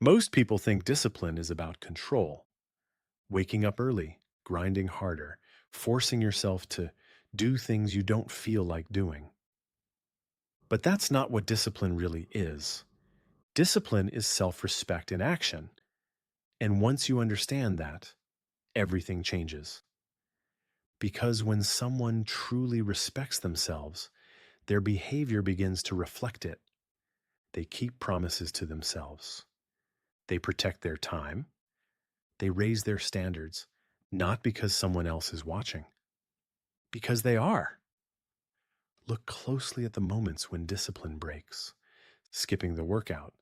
Most people think discipline is about control, waking up early, grinding harder, forcing yourself to do things you don't feel like doing. But that's not what discipline really is. Discipline is self respect in action. And once you understand that, everything changes. Because when someone truly respects themselves, their behavior begins to reflect it. They keep promises to themselves. They protect their time. They raise their standards, not because someone else is watching, because they are. Look closely at the moments when discipline breaks, skipping the workout,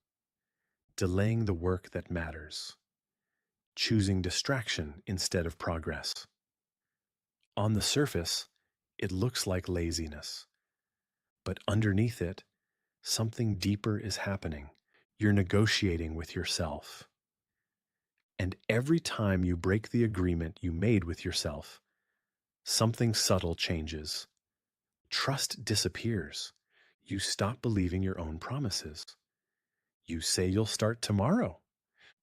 delaying the work that matters, choosing distraction instead of progress. On the surface, it looks like laziness, but underneath it, something deeper is happening. You're negotiating with yourself. And every time you break the agreement you made with yourself, something subtle changes. Trust disappears. You stop believing your own promises. You say you'll start tomorrow,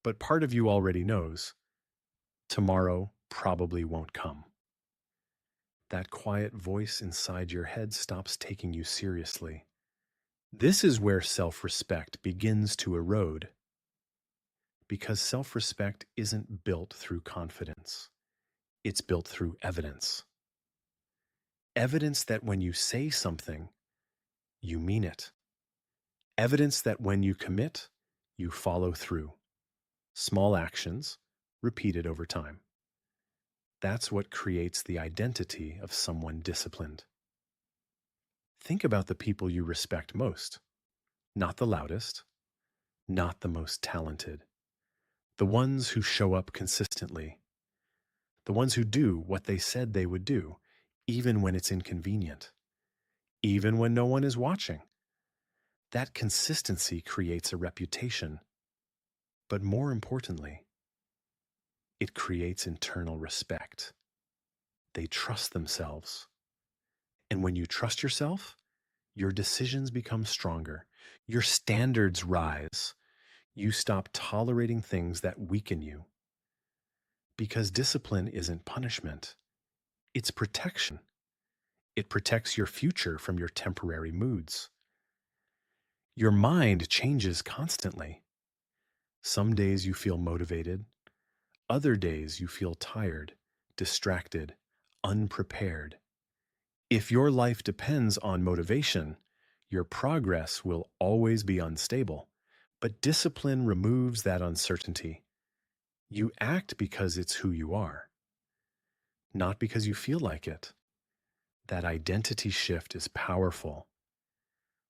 but part of you already knows tomorrow probably won't come. That quiet voice inside your head stops taking you seriously. This is where self respect begins to erode because self respect isn't built through confidence, it's built through evidence. Evidence that when you say something, you mean it. Evidence that when you commit, you follow through. Small actions, repeated over time. That's what creates the identity of someone disciplined. Think about the people you respect most. Not the loudest, not the most talented. The ones who show up consistently. The ones who do what they said they would do, even when it's inconvenient, even when no one is watching. That consistency creates a reputation. But more importantly, it creates internal respect. They trust themselves. And when you trust yourself, your decisions become stronger. Your standards rise. You stop tolerating things that weaken you. Because discipline isn't punishment, it's protection. It protects your future from your temporary moods. Your mind changes constantly. Some days you feel motivated, other days you feel tired, distracted, unprepared. If your life depends on motivation, your progress will always be unstable. But discipline removes that uncertainty. You act because it's who you are, not because you feel like it. That identity shift is powerful.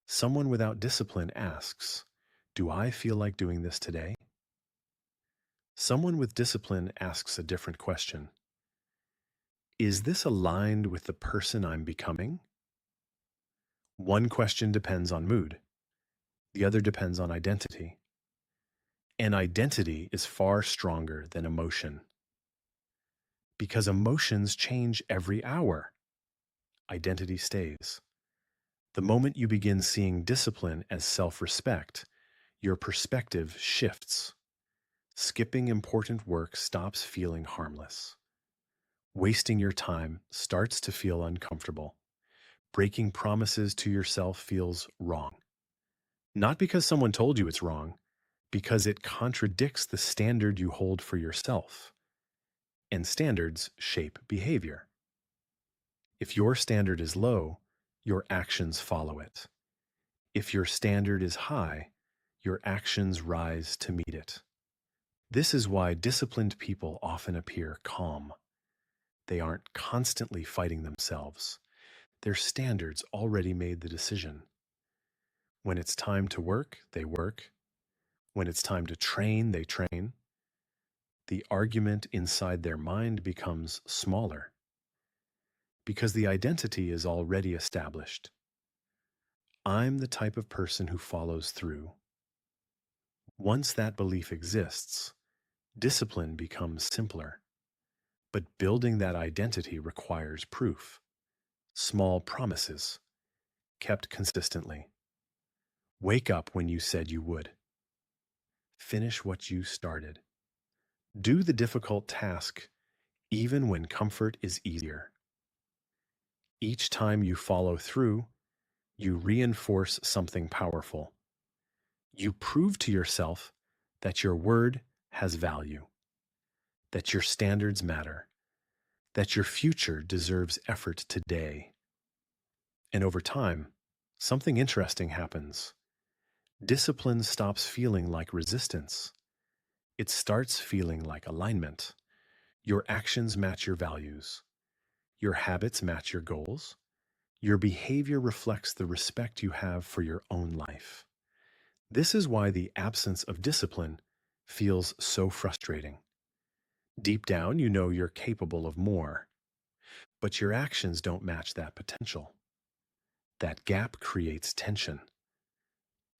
Someone without discipline asks, do I feel like doing this today? Someone with discipline asks a different question. Is this aligned with the person I'm becoming? One question depends on mood. The other depends on identity. And identity is far stronger than emotion. Because emotions change every hour. Identity stays. The moment you begin seeing discipline as self-respect, your perspective shifts. Skipping important work stops feeling harmless. Wasting your time starts to feel uncomfortable. Breaking promises to yourself feels wrong. Not because someone told you it's wrong, because it contradicts the standard you hold for yourself. And standards shape behavior. If your standard is low, your actions follow it. If your standard is high, your actions rise to meet it. This is why disciplined people often appear calm. They aren't constantly fighting themselves. Their standards already made the decision. When it's time to work, they work. When it's time to train, they train. The argument inside their mind becomes smaller because the identity is already established. I'm the type of person who follows through. Once that belief exists, discipline becomes simpler. But building that identity requires proof. Small promises, kept consistently. Wake up when you said you would. Finish what you started. Do the difficult task even when comfort is easier. Each time you follow through, you reinforce something powerful. You prove to yourself that your word has value, that your standards matter, that your future deserves effort today. And over time, something interesting happens. Discipline stops feeling like resistance. It starts feeling like alignment. Your actions match your values. Your habits match your goals. Your behavior reflects the respect you have for your own life. This is why the absence of discipline feels so frustrating. Deep down, you know you're capable of more, but your actions don't match that potential. That gap creates tension.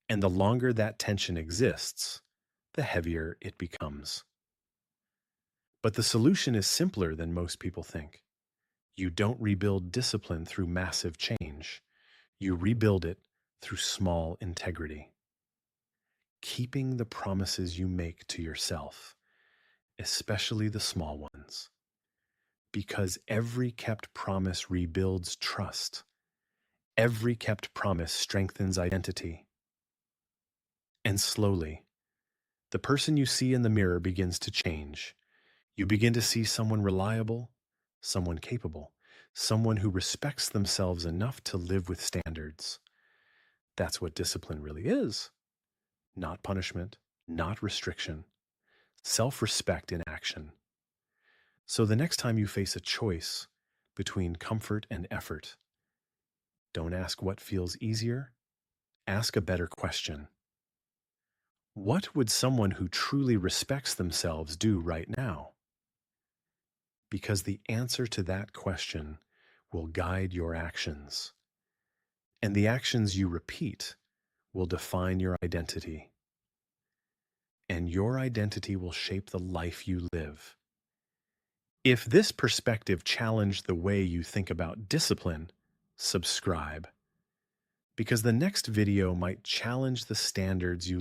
And the longer that tension exists, the heavier it becomes. But the solution is simpler than most people think. You don't rebuild discipline through massive change. You rebuild it through small integrity. Keeping the promises you make to yourself, especially the small ones. Because every kept promise rebuilds trust. Every kept promise strengthens identity. And slowly, the person you see in the mirror begins to change. You begin to see someone reliable, someone capable, someone who respects themselves enough to live with standards. That's what discipline really is. Not punishment, not restriction, self-respect in action. So the next time you face a choice between comfort and effort, don't ask what feels easier, ask a better question. What would someone who truly respects themselves do right now? Because the answer to that question will guide your actions. And the actions you repeat will define your identity. And your identity will shape the life you live. If this perspective challenged the way you think about discipline, subscribe. Because the next video might challenge the standards you live